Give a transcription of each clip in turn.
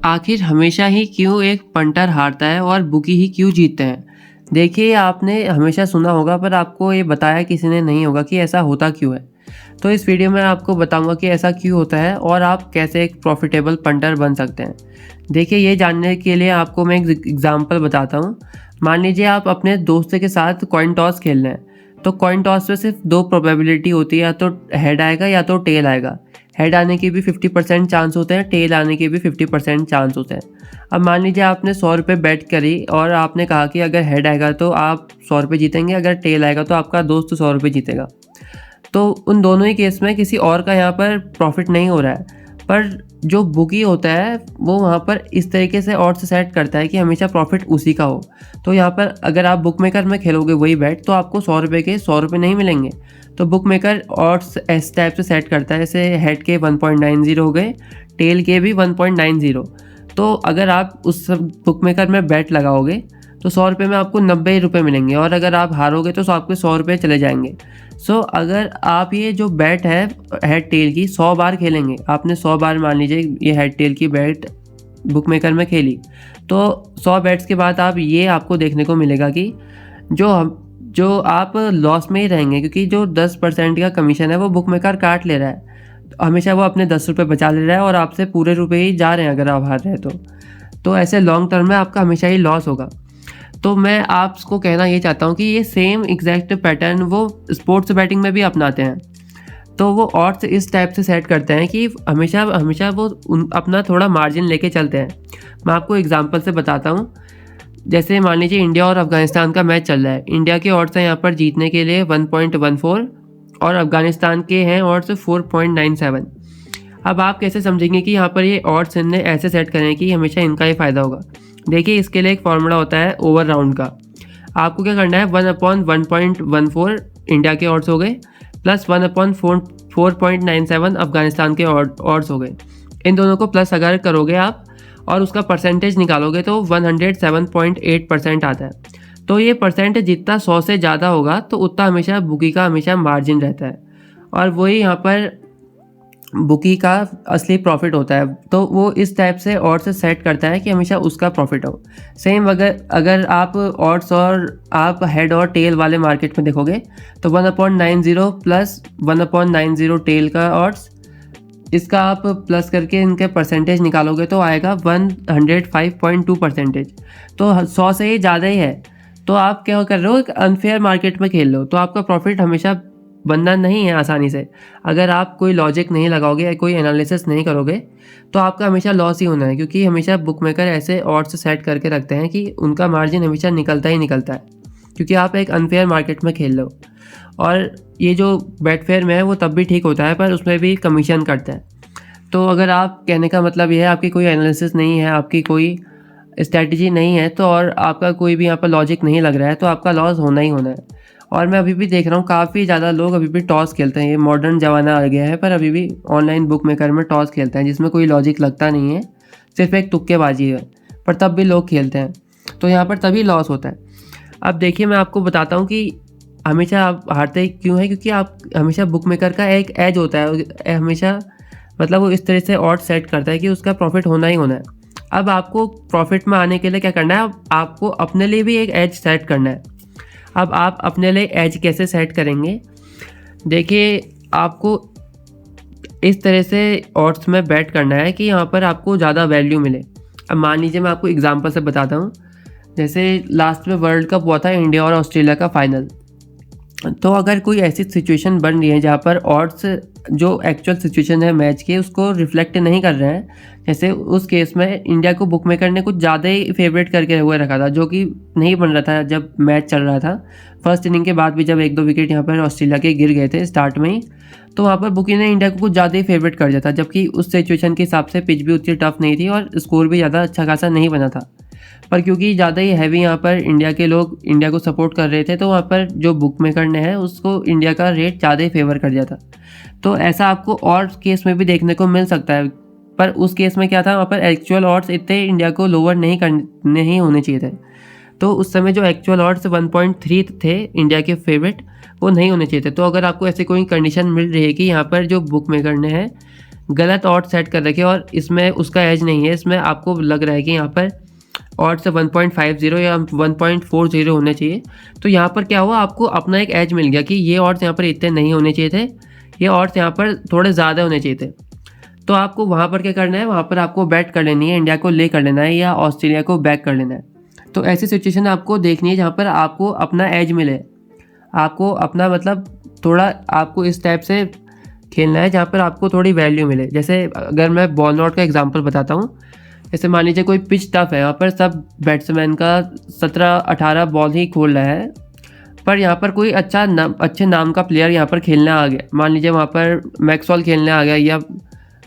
आखिर हमेशा ही क्यों एक पंटर हारता है और बुकी ही क्यों जीतते हैं? देखिए, आपने हमेशा सुना होगा पर आपको ये बताया किसी ने नहीं होगा कि ऐसा होता क्यों है। तो इस वीडियो में आपको बताऊंगा कि ऐसा क्यों होता है और आप कैसे एक प्रॉफिटेबल पंटर बन सकते हैं। देखिए, ये जानने के लिए आपको मैं एक एग्जांपल बताता हूँ। मान लीजिए आप अपने दोस्त के साथ कॉइन टॉस खेल रहे हैं। तो कॉइन टॉस में सिर्फ 2 प्रोबेबिलिटी होती है, या तो हेड आएगा या तो टेल आएगा। हेड आने के भी 50% चांस होते हैं, टेल आने के भी 50% चांस होते हैं। अब मान लीजिए आपने 100 रुपये बेट करी और आपने कहा कि अगर हेड आएगा तो आप 100 रुपये जीतेंगे, अगर टेल आएगा तो आपका दोस्त 100 रुपये जीतेगा। तो उन दोनों ही केस में किसी और का यहाँ पर प्रॉफिट नहीं हो रहा है। पर जो बुकी होता है वो वहाँ पर इस तरीके से ऑड्स सेट करता है कि हमेशा प्रॉफिट उसी का हो। तो यहाँ पर अगर आप बुक मेकर में खेलोगे वही बैट, तो आपको 100 रुपये के 100 रुपये नहीं मिलेंगे। तो बुक मेकर ऑड्स इस टाइप से सेट करता है, जैसे हेड के 1.90 हो गए, टेल के भी 1.90। तो अगर आप उस बुक मेकर में बैट लगाओगे तो 100 रुपये में आपको 90 रुपये मिलेंगे, और अगर आप हारोगे तो आपके 100 रुपये चले जाएंगे। अगर आप ये जो बैट है हेड टेल की 100 बार खेलेंगे, आपने 100 बार मान लीजिए ये हेड टेल की बैट बुक मेकर में खेली, तो 100 बैट्स के बाद ये आपको देखने को मिलेगा कि जो आप लॉस में ही रहेंगे, क्योंकि जो 10% का कमीशन है वो बुक मेकर काट ले रहा है। तो हमेशा वो अपने 10 रुपये बचा ले रहा है और आपसे पूरे रुपये ही जा रहे हैं अगर आप हार रहे हैं तो ऐसे लॉन्ग टर्म में आपका हमेशा ही लॉस होगा। तो मैं आपको कहना ये चाहता हूँ कि ये सेम एग्जैक्ट पैटर्न वो स्पोर्ट्स बैटिंग में भी अपनाते हैं। तो वो ऑड्स इस टाइप से सेट करते हैं कि हमेशा वो अपना थोड़ा मार्जिन लेके चलते हैं। मैं आपको एग्जांपल से बताता हूँ। जैसे मान लीजिए इंडिया और अफगानिस्तान का मैच चल रहा है। इंडिया के ऑड्स हैं यहाँ पर जीतने के लिए 1.14 और अफगानिस्तान के हैं ऑड्स 4.97। अब आप कैसे समझेंगे कि यहाँ पर ये ऑड्स इनने ऐसे सेट करें कि हमेशा इनका ही फ़ायदा होगा। देखिए, इसके लिए एक फार्मूला होता है ओवर राउंड का। आपको क्या करना है, 1/1.14 इंडिया के ऑड्स हो गए प्लस 1/4.97 अफगानिस्तान के ऑड्स हो गए। इन दोनों को प्लस अगर करोगे आप और उसका परसेंटेज निकालोगे तो 107.8% आता है। तो ये परसेंट जितना 100 से ज़्यादा होगा तो उतना हमेशा बुकी का हमेशा मार्जिन रहता है, और वही यहाँ पर बुकी का असली प्रॉफिट होता है। तो वो इस टाइप से ऑड्स सेट करता है कि हमेशा उसका प्रॉफिट हो। सेम अगर आप ऑड्स और आप हेड और टेल वाले मार्केट में देखोगे तो 1/90 प्लस 1/90 टेल का ऑड्स, इसका आप प्लस करके इनके परसेंटेज निकालोगे तो आएगा 105.2%। तो 100 से ही ज़्यादा ही है। तो आप क्या कर रहे हो, एक अनफेयर मार्केट में खेल रहे हो। तो आपका प्रॉफिट हमेशा बनना नहीं है आसानी से। अगर आप कोई लॉजिक नहीं लगाओगे या कोई एनालिसिस नहीं करोगे तो आपका हमेशा लॉस ही होना है, क्योंकि हमेशा बुक मेकर ऐसे ऑड्स सेट करके रखते हैं कि उनका मार्जिन हमेशा निकलता ही निकलता है, क्योंकि आप एक अनफेयर मार्केट में खेल रहे हो। और ये जो बेटफेयर में है वो तब भी ठीक होता है, पर उसमें भी कमीशन कटता है। तो अगर आप कहने का मतलब ये है आपकी कोई एनालिसिस नहीं है, आपकी कोई स्ट्रैटेजी नहीं है, तो और आपका कोई भी यहाँ पर लॉजिक नहीं लग रहा है, तो आपका लॉस होना ही होना है। और मैं अभी भी देख रहा हूँ काफ़ी ज़्यादा लोग अभी भी टॉस खेलते हैं। ये मॉडर्न ज़माना आ गया है, पर अभी भी ऑनलाइन बुक मेकर में टॉस खेलते हैं, जिसमें कोई लॉजिक लगता नहीं है, सिर्फ एक तुक्केबाजी है, पर तब भी लोग खेलते हैं। तो यहाँ पर तभी लॉस होता है। अब देखिए, मैं आपको बताता हूँ कि हमेशा आप हारते क्यों हैं, क्योंकि आप हमेशा बुक मेकर का एक एज होता है, हमेशा मतलब वो इस तरह से ऑड सेट करता है कि उसका प्रॉफिट होना ही होना है। अब आपको प्रॉफिट में आने के लिए क्या करना है, आपको अपने लिए भी एक एज सेट करना है। अब आप अपने लिए एज कैसे सेट करेंगे, देखिए, आपको इस तरह से ऑड्स में बैट करना है कि यहाँ पर आपको ज़्यादा वैल्यू मिले। अब मान लीजिए मैं आपको एग्जांपल से बताता हूँ। जैसे लास्ट में वर्ल्ड कप हुआ था, इंडिया और ऑस्ट्रेलिया का फाइनल। तो अगर कोई ऐसी सिचुएशन बन रही है जहाँ पर ऑड्स जो एक्चुअल सिचुएशन है मैच के उसको रिफ्लेक्ट नहीं कर रहे हैं, जैसे उस केस में इंडिया को बुक मेकर ने कुछ ज़्यादा ही फेवरेट करके हुए रखा था, जो कि नहीं बन रहा था जब मैच चल रहा था। फर्स्ट इनिंग के बाद भी जब 1-2 विकेट यहाँ पर ऑस्ट्रेलिया के गिर गए थे स्टार्ट में ही, तो वहाँ पर बुकी ने इंडिया को कुछ ज़्यादा ही फेवरेट कर दिया था, जबकि उस सिचुएशन के हिसाब से पिच भी उतनी टफ नहीं थी और स्कोर भी ज़्यादा अच्छा खासा नहीं बना था। पर क्योंकि ज़्यादा ही हैवी यहाँ पर इंडिया के लोग इंडिया को सपोर्ट कर रहे थे, तो वहाँ पर जो बुक मेकर ने है उसको इंडिया का रेट ज़्यादा ही फेवर कर दिया था। तो ऐसा आपको और केस में भी देखने को मिल सकता है, पर उस केस में क्या था, वहाँ पर एक्चुअल ऑड्स इतने इंडिया को लोअर नहीं होने चाहिए थे। तो उस समय जो एक्चुअल ऑड्स 1.3 थे इंडिया के फेवरेट, वो नहीं होने चाहिए थे। तो अगर आपको ऐसी कोई कंडीशन मिल रही है कि यहाँ पर जो बुक मेकर ने है गलत ऑड सेट कर रखे और इसमें उसका एज नहीं है, इसमें आपको लग रहा है कि यहाँ पर ऑड से 1.50 या 1.40 होने चाहिए। तो यहाँ पर क्या हुआ, आपको अपना एक एज मिल गया कि ये ऑड्स यहाँ पर इतने नहीं होने चाहिए थे, ये ऑड्स यहाँ पर थोड़े ज़्यादा होने चाहिए थे। तो आपको वहाँ पर क्या करना है, वहाँ पर आपको बैट कर लेनी है, इंडिया को ले कर लेना है या ऑस्ट्रेलिया को बैक कर लेना है। तो ऐसी सिचुएशन आपको देखनी है जहाँ पर आपको अपना एज मिले, आपको अपना मतलब थोड़ा आपको इस टाइप से खेलना है जहाँ पर आपको थोड़ी वैल्यू मिले। जैसे अगर मैं बॉल नॉट का एग्जांपल बताता हूँ, जैसे मान लीजिए कोई पिच टफ है, यहाँ पर सब बैट्समैन का 17-18 बॉल ही खोल रहा है, पर यहाँ पर कोई अच्छे नाम का प्लेयर यहाँ पर खेलने आ गया, मान लीजिए वहाँ पर मैक्सवेल खेलने आ गया या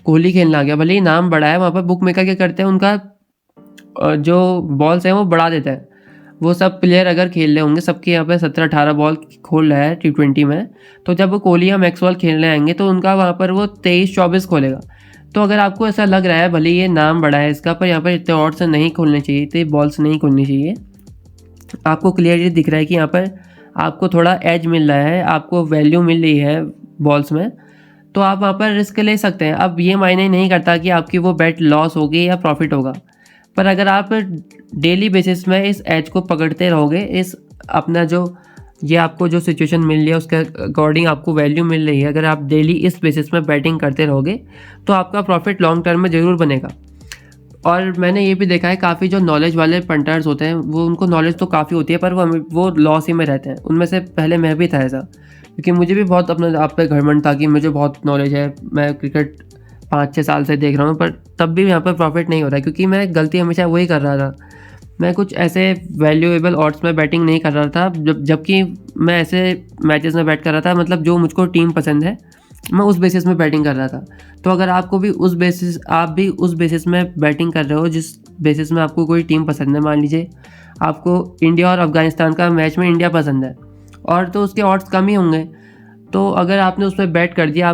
कोहली खेलने आ गया, भले ही नाम बड़ा है, वहाँ पर बुक मेकर क्या करते हैं, उनका जो बॉल्स हैं वो बढ़ा देता है। वो सब प्लेयर अगर खेल रहे होंगे, सबके यहाँ पे 17-18 बॉल खोल रहा है T20 में, तो जब वो कोहली या मैक्सवेल खेलने आएंगे तो उनका वहाँ पर वो 23-24 खोलेगा। तो अगर आपको ऐसा लग रहा है, भले ये नाम बड़ा है इसका, पर यहाँ पर इतने ऑड्स नहीं खोलने चाहिए, इतने बॉल्स नहीं खोलनी चाहिए, आपको क्लियरली दिख रहा है कि यहाँ पर आपको थोड़ा एज मिल रहा है, आपको वैल्यू मिल रही है बॉल्स में, तो आप वहाँ पर रिस्क ले सकते हैं। अब ये मायने नहीं करता कि आपकी वो बेट लॉस होगी या प्रॉफिट होगा, पर अगर आप डेली बेसिस में इस एज को पकड़ते रहोगे, इस अपना जो ये आपको जो सिचुएशन मिल रही है उसके अकॉर्डिंग आपको वैल्यू मिल रही है, अगर आप डेली इस बेसिस में बैटिंग करते रहोगे तो आपका प्रॉफिट लॉन्ग टर्म में ज़रूर बनेगा। और मैंने ये भी देखा है, काफ़ी जो नॉलेज वाले पंटर्स होते हैं वो उनको नॉलेज तो काफ़ी होती है, पर वो लॉस ही में रहते हैं। उनमें से पहले मैं भी था ऐसा, क्योंकि मुझे भी बहुत अपने आप पे घमंड था कि मुझे बहुत नॉलेज है, मैं क्रिकेट 5-6 साल से देख रहा हूँ, पर तब भी यहाँ पर प्रॉफिट नहीं हो रहा है, क्योंकि मैं गलती हमेशा वही कर रहा था। मैं कुछ ऐसे वैल्यूएबल ऑड्स में बैटिंग नहीं कर रहा था, जबकि मैं ऐसे मैचेस में बैट कर रहा था, मतलब जो मुझको टीम पसंद है मैं उस बेसिस में बैटिंग कर रहा था। तो अगर आपको भी आप भी उस बेसिस में बैटिंग कर रहे हो जिस बेसिस में आपको कोई टीम पसंद है, मान लीजिए आपको इंडिया और अफगानिस्तान का मैच में इंडिया पसंद है, और तो उसके ऑड्स कम ही होंगे, तो अगर आपने उसमें बैट कर दिया,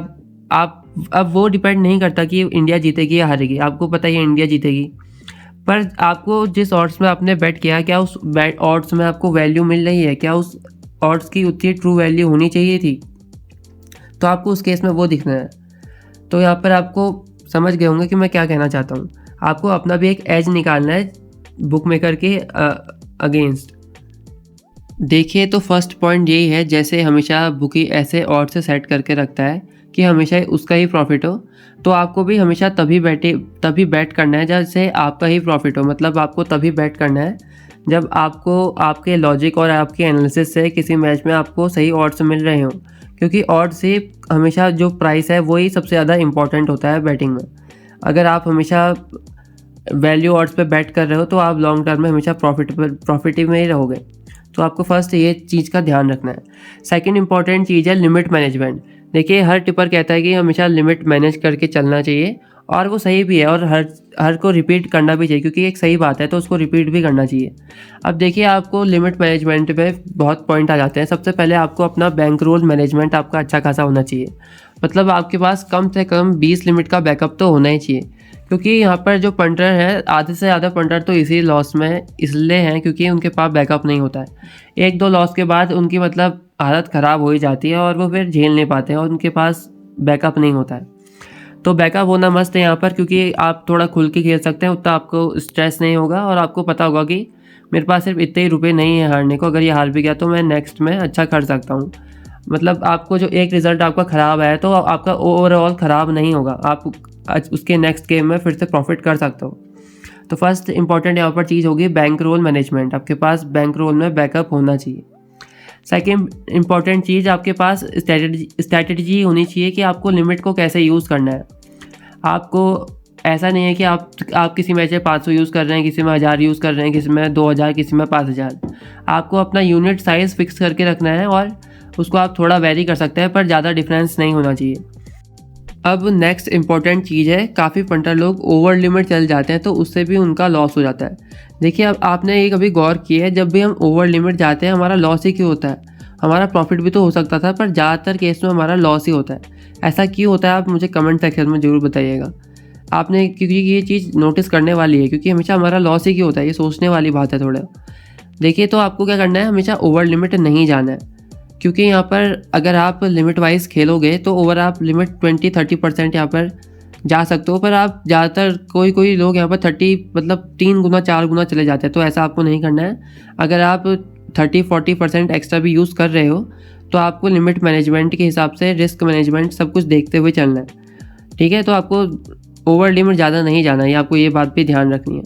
आप अब वो डिपेंड नहीं करता कि इंडिया जीतेगी या हारेगी, आपको पता ही है इंडिया जीतेगी, पर आपको जिस ऑड्स में आपने बैट किया, क्या उस ऑड्स में आपको वैल्यू मिल रही है, क्या उस ऑड्स की उतनी ट्रू वैल्यू होनी चाहिए थी, तो आपको उस केस में वो दिखना है। तो यहाँ पर आपको समझ गए होंगे कि मैं क्या कहना चाहता हूँ। आपको अपना भी एक एज निकालना है बुक मेकर के अगेंस्ट। देखिए, तो फर्स्ट पॉइंट यही है, जैसे हमेशा बुकी ऐसे ऑड से सेट करके रखता है कि हमेशा उसका ही प्रॉफिट हो, तो आपको भी हमेशा तभी बैट करना है जैसे आपका ही प्रॉफिट हो। मतलब आपको तभी बैट करना है जब आपको आपके लॉजिक और आपके एनालिसिस से किसी मैच में आपको सही ऑड्स मिल रहे हों, क्योंकि ऑड्स से हमेशा जो प्राइस है वही सबसे ज़्यादा इंपॉर्टेंट होता है बैटिंग में। अगर आप हमेशा वैल्यू ऑड्स पे बैट कर रहे हो तो आप लॉन्ग टर्म में हमेशा प्रॉफिट में ही रहोगे। तो आपको फर्स्ट ये चीज़ का ध्यान रखना है। सेकंड इंपॉर्टेंट चीज़ है लिमिट मैनेजमेंट। देखिए, हर टिपर कहता है कि हमेशा लिमिट मैनेज करके चलना चाहिए, और वो सही भी है, और हर को रिपीट करना भी चाहिए, क्योंकि एक सही बात है तो उसको रिपीट भी करना चाहिए। अब देखिए, आपको लिमिट मैनेजमेंट पे बहुत पॉइंट आ जाते हैं। सबसे पहले आपको अपना बैंक रोल मैनेजमेंट आपका अच्छा खासा होना चाहिए, मतलब आपके पास कम से कम 20 लिमिट का बैकअप तो होना ही चाहिए, क्योंकि यहाँ पर जो पंटर है, आधे से ज़्यादा पंटर तो इसी लॉस में इसलिए हैं क्योंकि उनके पास बैकअप नहीं होता है। 1-2 लॉस के बाद उनकी मतलब हालत ख़राब हो ही जाती है और वो फिर झेल नहीं पाते हैं, और उनके पास बैकअप नहीं होता है। तो बैकअप होना मस्त है यहाँ पर, क्योंकि आप थोड़ा खुल के खेल सकते हैं, उतना आपको स्ट्रेस नहीं होगा, और आपको पता होगा कि मेरे पास सिर्फ इतने ही रुपये नहीं है हारने को, अगर ये हार भी गया तो मैं नेक्स्ट में अच्छा कर सकता हूँ। मतलब आपको जो एक रिज़ल्ट आपका ख़राब आया तो आपका ओवरऑल ख़राब नहीं होगा, आप उसके नेक्स्ट गेम में फिर से प्रॉफिट कर सकते हो। तो फर्स्ट इंपॉर्टेंट यहाँ पर चीज़ होगी बैंक रोल मैनेजमेंट। आपके पास बैंक रोल में बैकअप होना चाहिए। सेकेंड इंपॉर्टेंट चीज़, आपके पास स्ट्रैटेजी होनी चाहिए कि आपको लिमिट को कैसे यूज़ करना है। आपको ऐसा नहीं है कि आप किसी मैच में 500 यूज़ कर रहे हैं, किसी में 1000 यूज़ कर रहे हैं, किसी में 2000, किसी में 5000। आपको अपना यूनिट साइज़ फिक्स करके रखना है, और उसको आप थोड़ा वेरी कर सकते हैं, पर ज़्यादा डिफरेंस नहीं होना चाहिए। अब नेक्स्ट इंपॉर्टेंट चीज़ है, काफ़ी पंटर लोग ओवर लिमिट चल जाते हैं तो उससे भी उनका लॉस हो जाता है। देखिए, अब आपने ये कभी गौर किया है, जब भी हम ओवर लिमिट जाते हैं हमारा लॉस ही क्यों होता है? हमारा प्रॉफिट भी तो हो सकता था, पर ज़्यादातर केस में हमारा लॉस ही होता है। ऐसा क्यों होता है, आप मुझे कमेंट सेक्शन में ज़रूर बताइएगा आपने, क्योंकि ये चीज़ नोटिस करने वाली है, क्योंकि हमेशा हमारा लॉस ही क्यों होता है, ये सोचने वाली बात है थोड़ा। देखिए, तो आपको क्या करना है, हमेशा ओवर लिमिट नहीं जाना है, क्योंकि यहाँ पर अगर आप लिमिट वाइज खेलोगे तो ओवर आप लिमिट 20-30% यहाँ पर जा सकते हो, पर आप ज़्यादातर कोई लोग यहाँ पर 30 मतलब 3 गुना 4 गुना चले जाते हैं, तो ऐसा आपको नहीं करना है। अगर आप 30-40% एक्स्ट्रा भी यूज़ कर रहे हो तो आपको लिमिट मैनेजमेंट के हिसाब से रिस्क मैनेजमेंट सब कुछ देखते हुए चलना है, ठीक है। तो आपको ओवर लिमिट ज़्यादा नहीं जाना है, आपको ये बात भी ध्यान रखनी है।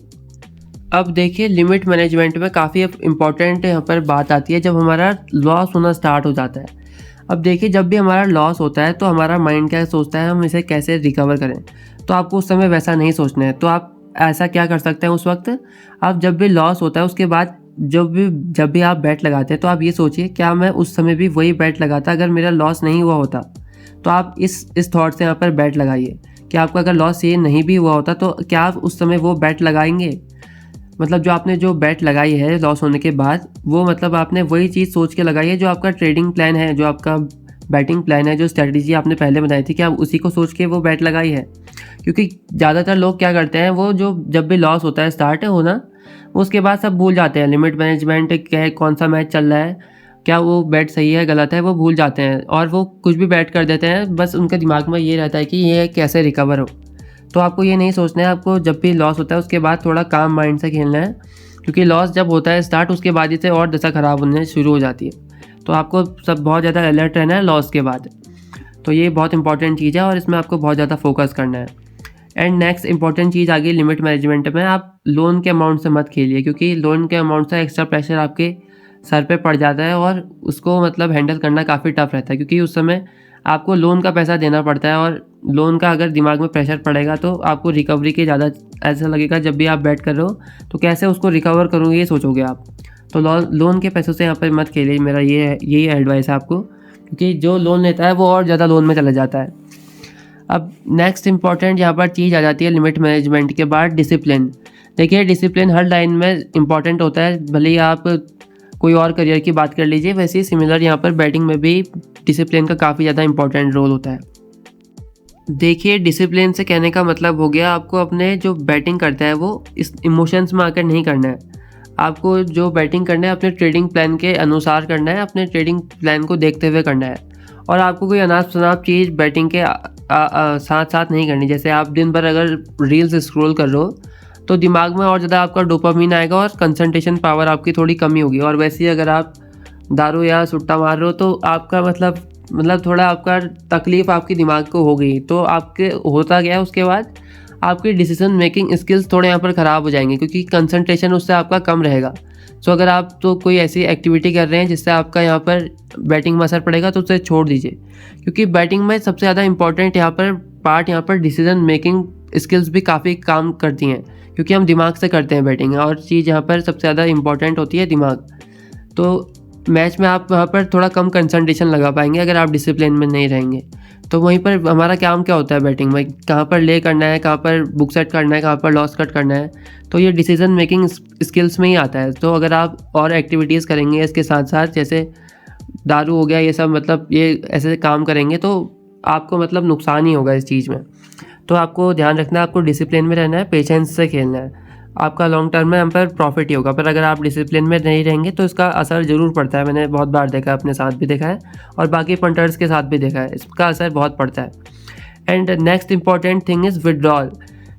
अब देखिए लिमिट मैनेजमेंट में काफ़ी इम्पॉर्टेंट यहाँ पर बात आती है जब हमारा लॉस होना स्टार्ट हो जाता है। अब देखिए जब भी हमारा लॉस होता है तो हमारा माइंड क्या सोचता है, हम इसे कैसे रिकवर करें। तो आपको उस समय वैसा नहीं सोचना है। तो आप ऐसा क्या कर सकते हैं उस वक्त, आप जब भी लॉस होता है उसके बाद जब भी आप बेट लगाते हैं तो आप ये सोचिए क्या मैं उस समय भी वही बेट लगाता अगर मेरा लॉस नहीं हुआ होता। तो आप इस थॉट से यहाँ पर बेट लगाइए कि आपका अगर लॉस ये नहीं भी हुआ होता तो क्या आप उस समय वो बेट लगाएंगे। मतलब जो आपने जो बेट लगाई है लॉस होने के बाद, वो मतलब आपने वही चीज़ सोच के लगाई है जो आपका ट्रेडिंग प्लान है, जो आपका बैटिंग प्लान है, जो स्ट्रेटजी आपने पहले बनाई थी, क्या उसी को सोच के वो बेट लगाई है। क्योंकि ज़्यादातर लोग क्या करते हैं, वो जो जब भी लॉस होता है स्टार्ट होना, उसके बाद सब भूल जाते हैं। लिमिट मैनेजमेंट क्या है, कौन सा मैच चल रहा है, क्या वो बैट सही है गलत है, वो भूल जाते हैं और वो कुछ भी बैट कर देते हैं। बस उनके दिमाग में ये रहता है कि ये कैसे रिकवर हो। तो आपको ये नहीं सोचना है। आपको जब भी लॉस होता है उसके बाद थोड़ा काम माइंड से खेलना है, क्योंकि लॉस जब होता है स्टार्ट उसके बाद ही से और दशा ख़राब होने शुरू हो जाती है। तो आपको सब बहुत ज़्यादा अलर्ट रहना है लॉस के बाद। तो ये बहुत इंपॉर्टेंट चीज़ है और इसमें आपको बहुत ज़्यादा फोकस करना है। एंड नेक्स्ट इंपॉर्टेंट चीज़ आ गई लिमिट मैनेजमेंट में, आप लोन के अमाउंट से मत खेलिए, क्योंकि लोन के अमाउंट से एक्स्ट्रा प्रेशर आपके सर पे पड़ जाता है और उसको मतलब हैंडल करना काफ़ी टफ रहता है, क्योंकि उस समय आपको लोन का पैसा देना पड़ता है और लोन का अगर दिमाग में प्रेशर पड़ेगा तो आपको रिकवरी के ज़्यादा ऐसा लगेगा। जब भी आप बैट कर रहे हो तो कैसे उसको रिकवर करूँगी ये सोचोगे आप। तो लोन के पैसों से यहाँ पर मत खेलिए, मेरा यही एडवाइस है आपको, क्योंकि जो लोन लेता है वो और ज़्यादा लोन में चला जाता है। अब नेक्स्ट इंपॉर्टेंट यहाँ पर चीज़ आ जाती है लिमिट मैनेजमेंट के बाद, डिसिप्लिन। देखिए डिसिप्लिन हर लाइन में इंपॉर्टेंट होता है, भले ही आप कोई और करियर की बात कर लीजिए, वैसे ही सिमिलर यहाँ पर बैटिंग में भी डिसिप्लिन का काफ़ी ज़्यादा इंपॉर्टेंट रोल होता है। देखिए डिसिप्लिन से कहने का मतलब हो गया आपको अपने जो बैटिंग करता है वो इस इमोशंस में आकर नहीं करना है। आपको जो बैटिंग करना है अपने ट्रेडिंग प्लान के अनुसार करना है, अपने ट्रेडिंग प्लान को देखते हुए करना है। और आपको कोई अनाप शनाप चीज़ बैटिंग के साथ साथ नहीं करनी। जैसे आप दिन भर अगर रील्स स्क्रॉल कर रहे हो तो दिमाग में और ज़्यादा आपका डोपामीन आएगा और कंसंट्रेशन पावर आपकी थोड़ी कमी होगी। और वैसे ही अगर आप दारू या सुट्टा मार रहे हो तो आपका मतलब थोड़ा आपका तकलीफ़ आपके दिमाग को हो गई, तो आपके होता गया उसके बाद आपकी डिसीजन मेकिंग स्किल्स थोड़े यहाँ पर ख़राब हो जाएंगे, क्योंकि कंसंट्रेशन उससे आपका कम रहेगा। सो अगर आप तो कोई ऐसी एक्टिविटी कर रहे हैं जिससे आपका यहाँ पर बैटिंग में असर पड़ेगा तो उसे छोड़ दीजिए, क्योंकि बैटिंग में सबसे ज़्यादा इंपॉर्टेंट यहाँ पर डिसीजन मेकिंग स्किल्स भी काफ़ी काम करती हैं, क्योंकि हम दिमाग से करते हैं बैटिंग, और चीज़ यहाँ पर सबसे ज़्यादा इंपॉर्टेंट होती है दिमाग। तो मैच में आप वहाँ पर थोड़ा कम कंसंट्रेशन लगा पाएंगे अगर आप डिसिप्लिन में नहीं रहेंगे। तो वहीं पर हमारा काम क्या होता है बैटिंग में, कहाँ पर ले करना है, कहाँ पर बुक सेट करना है, कहाँ पर लॉस कट करना है, तो ये डिसीजन मेकिंग स्किल्स में ही आता है। तो अगर आप और एक्टिविटीज़ करेंगे इसके साथ साथ, जैसे दारू हो गया ये सब, मतलब ये ऐसे काम करेंगे तो आपको मतलब नुकसान ही होगा इस चीज़ में। तो आपको ध्यान रखना है, आपको डिसिप्लिन में रहना है, पेशेंस से खेलना है, आपका लॉन्ग टर्म में हम पर प्रॉफिट ही होगा। पर अगर आप डिसिप्लिन में नहीं रहेंगे तो इसका असर ज़रूर पड़ता है। मैंने बहुत बार देखा है, अपने साथ भी देखा है और बाकी पंटर्स के साथ भी देखा है, इसका असर बहुत पड़ता है। And next important thing is withdrawal.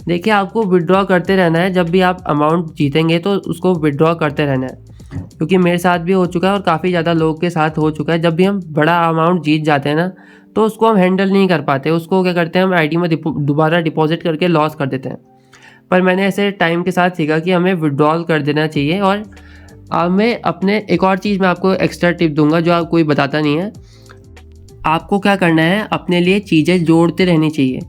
देखिए आपको विड्रॉ करते रहना है, जब भी आप अमाउंट जीतेंगे तो उसको विड्रॉ करते रहना है, क्योंकि मेरे साथ भी हो चुका है और काफ़ी ज़्यादा लोगों के साथ हो चुका है। जब भी हम बड़ा अमाउंट जीत जाते हैं ना तो उसको हम हैंडल नहीं कर पाते, उसको क्या करते हैं हम आईडी में दोबारा डिपॉजिट करके लॉस कर देते हैं। पर मैंने ऐसे टाइम के साथ सीखा कि हमें विड्रॉल कर देना चाहिए। और हमें अपने एक और चीज़ मैं आपको एक्स्ट्रा टिप दूंगा जो आप कोई बताता नहीं है, आपको क्या करना है, अपने लिए चीज़ें जोड़ते रहनी चाहिए।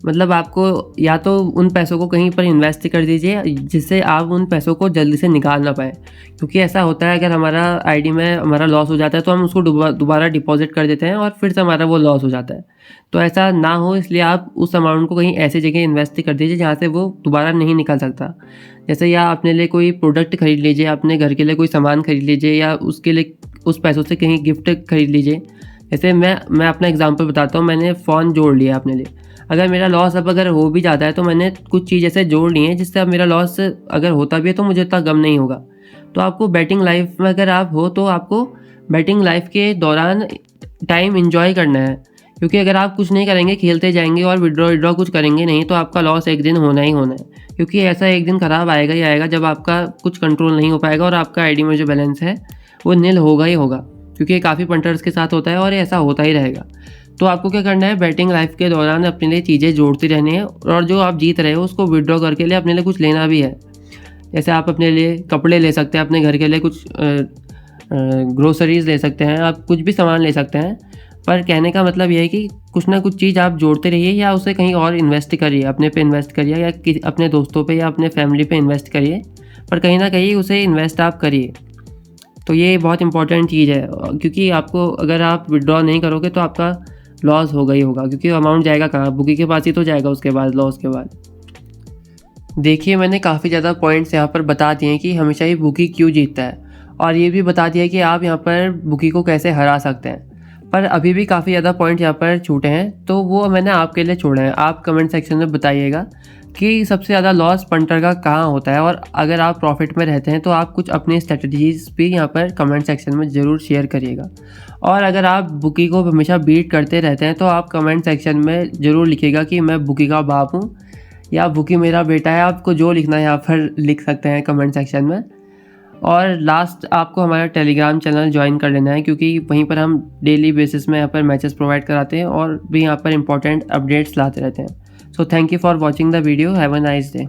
मतलब आपको या तो उन पैसों को कहीं पर इन्वेस्ट कर दीजिए जिससे आप उन पैसों को जल्दी से निकाल ना पाए, क्योंकि ऐसा होता है अगर हमारा आईडी में हमारा लॉस हो जाता है तो हम उसको दोबारा डिपॉजिट कर देते हैं और फिर से हमारा वो लॉस हो जाता है। तो ऐसा ना हो इसलिए आप उस अमाउंट को कहीं ऐसी जगह इन्वेस्ट कर दीजिए जहाँ से वो दोबारा नहीं निकल सकता। जैसे या अपने लिए कोई प्रोडक्ट खरीद लीजिए, अपने घर के लिए कोई सामान खरीद लीजिए, या उसके लिए उस पैसों से कहीं गिफ्ट खरीद लीजिए। जैसे मैं अपना एग्जांपल बताता हूँ, मैंने फ़ोन जोड़ लिया अपने लिए। अगर मेरा लॉस अब अगर हो भी जाता है तो मैंने कुछ चीज़ ऐसे जोड़ ली हैं जिससे अब मेरा लॉस अगर होता भी है तो मुझे इतना गम नहीं होगा। तो आपको बैटिंग लाइफ में अगर आप हो तो आपको बैटिंग लाइफ के दौरान टाइम एंजॉय करना है, क्योंकि अगर आप कुछ नहीं करेंगे, खेलते जाएंगे और विड्रॉ कुछ करेंगे नहीं, तो आपका लॉस एक दिन होना ही होना है। क्योंकि ऐसा एक दिन ख़राब आएगा ही आएगा जब आपका कुछ कंट्रोल नहीं हो पाएगा और आपका आईडी में जो बैलेंस है वो नील होगा ही होगा। क्योंकि ये काफ़ी पंटर्स के साथ होता है और ऐसा होता ही रहेगा। तो आपको क्या करना है, बैटिंग लाइफ के दौरान अपने लिए चीज़ें जोड़ती रहनी है, और जो आप जीत रहे हो उसको विड्रॉ करके लिए अपने लिए कुछ लेना भी है। जैसे आप अपने लिए कपड़े ले सकते हैं, अपने घर के लिए कुछ ग्रोसरीज़ ले सकते हैं, आप कुछ भी सामान ले सकते हैं। पर कहने का मतलब ये है कि कुछ ना कुछ चीज़ आप जोड़ते रहिए या उसे कहीं और इन्वेस्ट करिए, अपने पे इन्वेस्ट करिए या अपने दोस्तों पे या अपने फैमिली पे इन्वेस्ट करिए, पर कहीं ना कहीं उसे इन्वेस्ट आप करिए। तो ये बहुत इंपॉर्टेंट चीज़ है, क्योंकि आपको अगर आप विड्रॉ नहीं करोगे तो आपका लॉस होगा ही होगा, क्योंकि अमाउंट जाएगा कहाँ, बुकी के पास ही तो जाएगा उसके बाद, लॉस के बाद। देखिए, मैंने काफ़ी ज़्यादा पॉइंट्स यहाँ पर बता दिए हैं कि हमेशा ही बुकी क्यों जीतता है, और ये भी बता दिया कि आप यहाँ पर बुकी को कैसे हरा सकते हैं। पर अभी भी काफ़ी ज़्यादा पॉइंट यहाँ पर छूटे हैं, तो वो मैंने आपके लिए छोड़े हैं। आप कमेंट सेक्शन में बताइएगा कि सबसे ज़्यादा लॉस पंटर का कहाँ होता है, और अगर आप प्रॉफिट में रहते हैं तो आप कुछ अपनी स्ट्रेटजीज़ भी यहाँ पर कमेंट सेक्शन में ज़रूर शेयर करिएगा। और अगर आप बुकी को हमेशा बीट करते रहते हैं तो आप कमेंट सेक्शन में ज़रूर लिखिएगा कि मैं बुकी का बाप हूँ या बुकी मेरा बेटा है। आपको जो लिखना है यहाँ पर लिख सकते हैं कमेंट सेक्शन में। और लास्ट, आपको हमारा टेलीग्राम चैनल ज्वाइन कर लेना है, क्योंकि वहीं पर हम डेली बेसिस में यहाँ पर मैचेस प्रोवाइड कराते हैं और भी यहाँ पर इंपॉर्टेंट अपडेट्स लाते रहते हैं। So thank you for watching the video. Have a nice day.